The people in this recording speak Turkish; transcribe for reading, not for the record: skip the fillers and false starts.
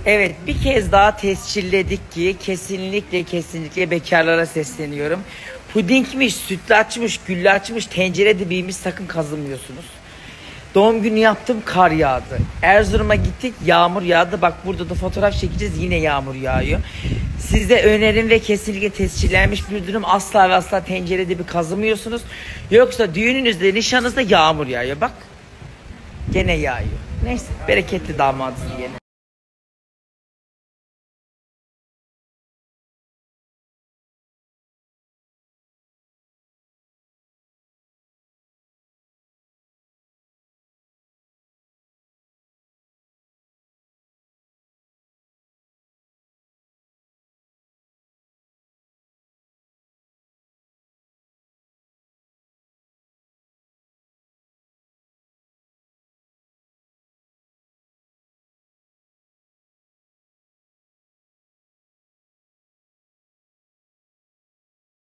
Evet, bir kez daha tescilledik ki kesinlikle bekarlara sesleniyorum. Pudingmiş, sütlaçmış, güllaçmış, tencere dibiymiş sakın kazınmıyorsunuz. Doğum günü yaptım, kar yağdı. Erzurum'a gittik, yağmur yağdı. Bak burada da fotoğraf çekeceğiz, yine yağmur yağıyor. Size önerim ve kesinlikle tescillenmiş bir durum, asla ve asla tencere dibi kazımıyorsunuz. Yoksa düğününüzde, nişanınızda yağmur yağıyor. Bak gene yağıyor. Neyse, bereketli damadız diyelim.